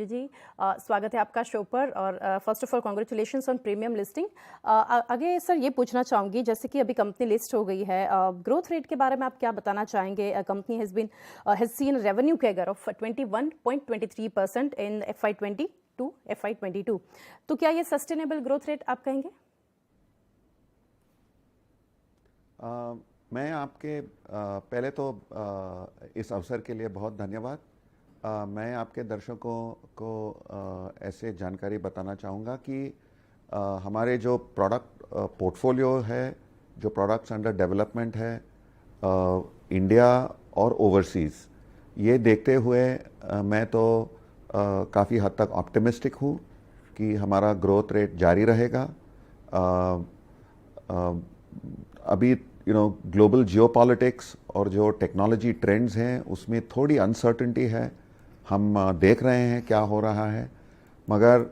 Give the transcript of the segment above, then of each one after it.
जी, स्वागत है आपका शो पर। और first of all congratulations on premium listing. आगे सर ये पूछना चाहूँगी, जैसे कि अभी कंपनी लिस्ट हो गई है, ग्रोथ रेट के बारे में आप क्या बताना चाहेंगे? Company has seen revenue CAGR of 21.23% in FY20 to FY22, तो क्या ये सस्टेनेबल ग्रोथ रेट आप कहेंगे? मैं आपके पहले तो इस अवसर के लिए बहुत धन्यवाद। मैं आपके दर्शकों को ऐसे जानकारी बताना चाहूँगा कि हमारे जो प्रोडक्ट पोर्टफोलियो है, जो प्रोडक्ट्स अंडर डेवलपमेंट है इंडिया और ओवरसीज़, ये देखते हुए मैं तो काफ़ी हद तक ऑप्टिमिस्टिक हूँ कि हमारा ग्रोथ रेट जारी रहेगा। अभी ग्लोबल जियोपॉलिटिक्स और जो टेक्नोलॉजी ट्रेंड्स हैं उसमें थोड़ी अनसर्टेनिटी है, हम देख रहे हैं क्या हो रहा है, मगर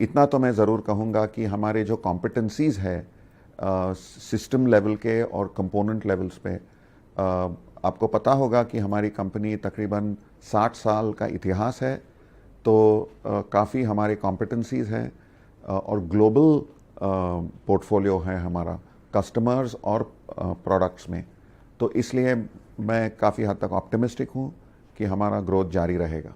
इतना तो मैं ज़रूर कहूँगा कि हमारे जो कॉम्पिटेंसीज़ है सिस्टम लेवल के और कंपोनेंट लेवल्स पे, आपको पता होगा कि हमारी कंपनी तकरीबन 60 साल का इतिहास है, तो काफ़ी हमारे कॉम्पिटेंसीज़ हैं और ग्लोबल पोर्टफोलियो है हमारा कस्टमर्स और प्रोडक्ट्स में, तो इसलिए मैं काफ़ी हद तक ऑप्टिमिस्टिक हूँ कि हमारा ग्रोथ जारी रहेगा।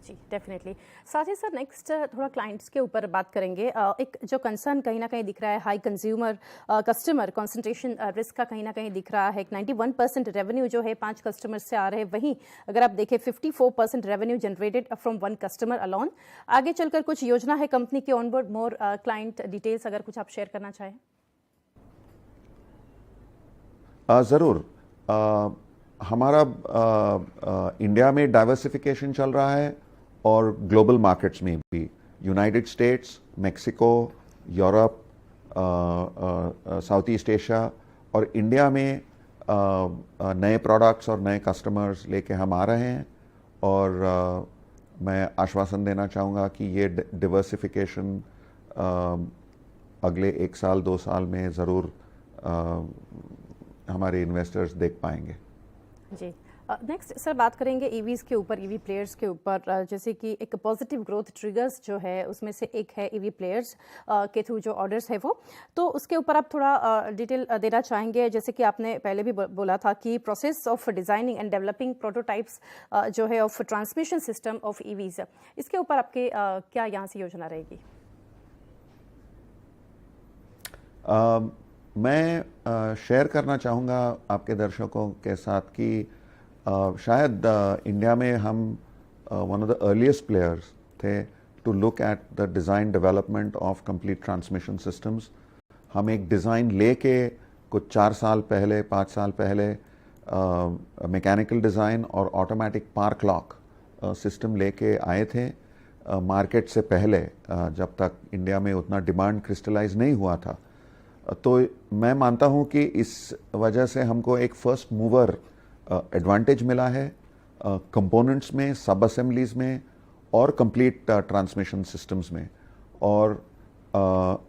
जी डेफिनेटली। साथ ही सर नेक्स्ट थोड़ा क्लाइंट्स के ऊपर बात करेंगे। एक जो कंसर्न कहीं ना कहीं दिख रहा है, हाई कस्टमर कंसंट्रेशन रिस्क का कहीं ना कहीं दिख रहा है। 91% रेवेन्यू जो है 5 कस्टमर से आ रहे हैं, वहीं अगर आप देखें 54% revenue generated from 1 customer alone. आगे चलकर कुछ योजना है कंपनी के ऑनबोर्ड मोर क्लाइंट डिटेल्स अगर कुछ आप शेयर करना चाहें? ज़रूर। हमारा इंडिया में डाइवर्सिफिकेशन चल रहा है और ग्लोबल मार्केट्स में भी, United states, Mexico, Europe, south east Asia और इंडिया में नए प्रोडक्ट्स और नए कस्टमर्स लेके हम आ रहे हैं। और मैं आश्वासन देना चाहूँगा कि ये डिवर्सिफिकेशन अगले 1 साल 2 साल में ज़रूर हमारे इन्वेस्टर्स देख पाएंगे। जी नेक्स्ट सर बात करेंगे ईवीज के ऊपर, ईवी प्लेयर्स के ऊपर। जैसे कि एक पॉजिटिव ग्रोथ ट्रिगर्स जो है उसमें से एक है ईवी प्लेयर्स के थ्रू जो ऑर्डर्स है वो, तो उसके ऊपर आप थोड़ा डिटेल देना चाहेंगे? जैसे कि आपने पहले भी बोला था कि process of designing and developing prototypes जो है of transmission system of EVs, इसके ऊपर आपके क्या यहाँ से योजना रहेगी? मैं शेयर करना चाहूँगा आपके दर्शकों के साथ कि शायद इंडिया में हम one of the earliest players थे to look at the design development of complete transmission systems. हम एक डिज़ाइन लेके कुछ 4 साल पहले 5 साल पहले मैकेनिकल डिज़ाइन और ऑटोमेटिक पार्क लॉक सिस्टम लेके आए थे मार्केट से पहले, जब तक इंडिया में उतना डिमांड क्रिस्टलाइज नहीं हुआ था। तो मैं मानता हूं कि इस वजह से हमको एक फर्स्ट मूवर एडवांटेज मिला है कंपोनेंट्स में, सब असेंबलीज में और कंप्लीट ट्रांसमिशन सिस्टम्स में। और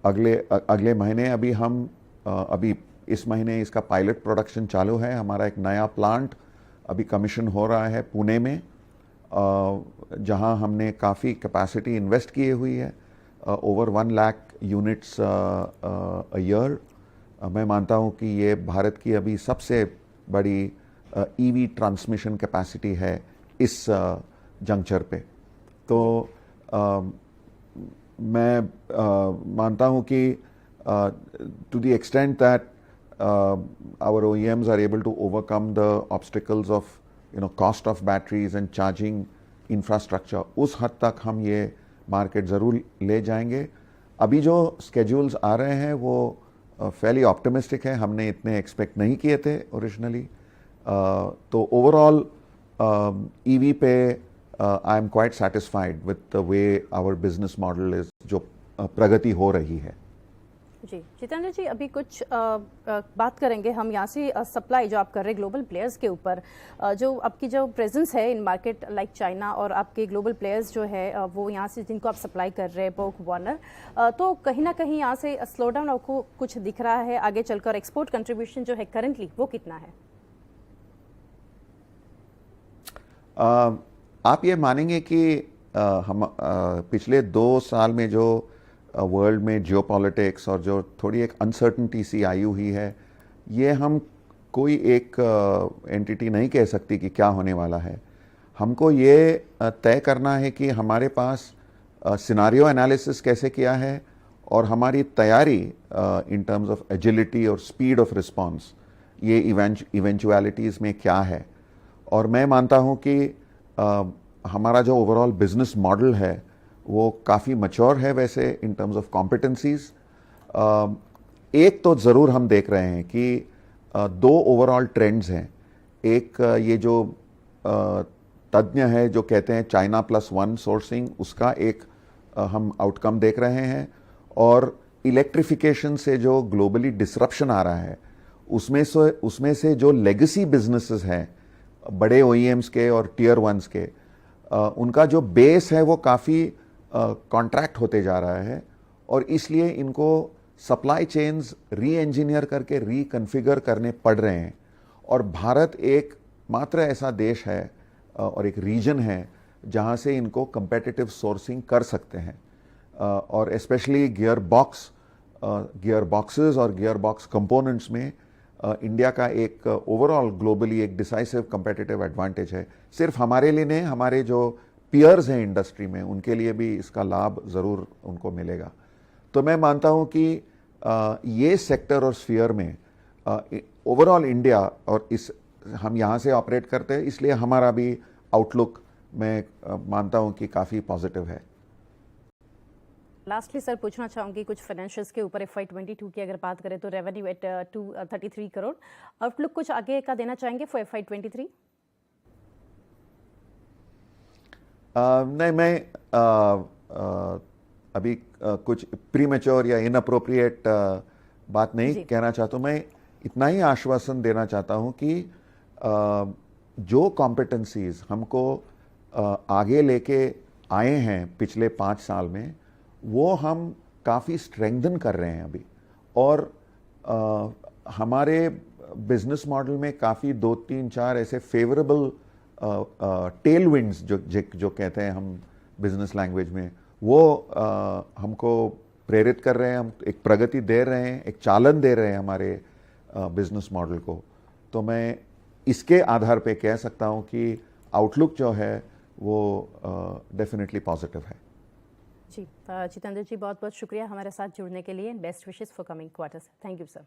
अगले महीने अभी इस महीने इसका पायलट प्रोडक्शन चालू है। हमारा एक नया प्लांट अभी कमीशन हो रहा है पुणे में, जहां हमने काफ़ी कैपेसिटी इन्वेस्ट किए हुई है, over 1 lakh units a year. मैं मानता हूं कि ये भारत की अभी सबसे बड़ी ईवी ट्रांसमिशन कैपेसिटी है इस जंक्चर पे। तो मैं मानता हूं कि to the extent that our OEMs are able to overcome the obstacles of cost of batteries and charging infrastructure, उस हद तक हम ये मार्केट ज़रूर ले जाएंगे। अभी जो स्केड्यूल्स आ रहे हैं वो फैली ऑप्टिमिस्टिक है, हमने इतने एक्सपेक्ट नहीं किए थे ओरिजिनली। तो ओवरऑल ईवी पे I am quite satisfied with the way our business model is, जो प्रगति हो रही है। जी जितेंद्र जी, अभी कुछ बात करेंगे हम यहाँ से सप्लाई जो आप कर रहे हैं ग्लोबल प्लेयर्स के ऊपर। जो आपकी जो प्रेजेंस है इन मार्केट लाइक चाइना और आपके ग्लोबल प्लेयर्स जो है वो यहाँ से जिनको आप सप्लाई कर रहे हैं, बोक वार्नर, तो कहीं ना कहीं यहाँ से स्लो डाउन आपको कुछ दिख रहा है? आगे चलकर एक्सपोर्ट कंट्रीब्यूशन जो है करंटली वो कितना है? आप ये मानेंगे कि हम पिछले 2 साल में जो वर्ल्ड में जियोपॉलिटिक्स और जो थोड़ी एक अनसर्टनिटी सी आई हुई है, ये हम कोई एक एंटिटी नहीं कह सकती कि क्या होने वाला है। हमको ये तय करना है कि हमारे पास सिनारियो एनालिसिस कैसे किया है और हमारी तैयारी इन टर्म्स ऑफ एजिलिटी और स्पीड ऑफ रिस्पांस ये इवेंचुअलिटीज़ में क्या है। और मैं मानता हूँ कि हमारा जो ओवरऑल बिजनेस मॉडल है वो काफ़ी मैच्योर है वैसे इन टर्म्स ऑफ कॉम्पिटेंसीज। एक तो ज़रूर हम देख रहे हैं कि 2 ओवरऑल ट्रेंड्स हैं। एक ये जो तज्ञ है जो कहते हैं चाइना +1 सोर्सिंग, उसका एक हम आउटकम देख रहे हैं, और इलेक्ट्रिफिकेशन से जो ग्लोबली डिसरप्शन आ रहा है उसमें से जो लेगेसी बिजनेसेस हैं बड़े OEMs के और टियर 1s के, उनका जो बेस है वो काफ़ी कॉन्ट्रैक्ट होते जा रहा है, और इसलिए इनको सप्लाई चेन्स री इंजीनियर करके रीकन्फिगर करने पड़ रहे हैं। और भारत एक मात्र ऐसा देश है और एक रीजन है जहां से इनको कंपेटिटिव सोर्सिंग कर सकते हैं, और स्पेशली गियर बॉक्सेस और गियर बॉक्स कंपोनेंट्स में इंडिया का एक ओवरऑल ग्लोबली एक डिसाइसिव कंपेटिटिव एडवांटेज है। सिर्फ हमारे लिए नहीं, हमारे जो पीयर्स हैं इंडस्ट्री में उनके लिए भी इसका लाभ ज़रूर उनको मिलेगा। तो मैं मानता हूं कि ये सेक्टर और स्फीयर में ओवरऑल इंडिया, और इस हम यहाँ से ऑपरेट करते हैं, इसलिए हमारा भी आउटलुक मैं मानता हूं कि काफ़ी पॉजिटिव है। लास्टली सर पूछना चाहूँगी कुछ फाइनेंशियल्स के ऊपर। FY22 की अगर बात करें तो रेवेन्यू एट 233 करोड़, आउटलुक कुछ आगे का देना चाहेंगे फॉर FY23? नहीं, मैं अभी कुछ प्रीमेच्योर या इनअप्रोप्रिएट बात नहीं कहना चाहता हूँ। मैं इतना ही आश्वासन देना चाहता हूँ कि जो कॉम्पिटेंसीज हमको आगे लेके आए हैं पिछले 5 साल में, वो हम काफ़ी स्ट्रेंथन कर रहे हैं अभी, और हमारे बिजनेस मॉडल में काफ़ी 2-3-4 ऐसे फेवरेबल टेल विंड्स जो कहते हैं हम बिजनेस लैंग्वेज में, वो हमको प्रेरित कर रहे हैं, हम एक प्रगति दे रहे हैं, एक चालन दे रहे हैं हमारे बिजनेस मॉडल को। तो मैं इसके आधार पे कह सकता हूं कि आउटलुक जो है वो डेफिनेटली पॉजिटिव है। जी जितेंद्र जी, बहुत बहुत शुक्रिया हमारे साथ जुड़ने के लिए। Best wishes for coming quarters. Thank you sir.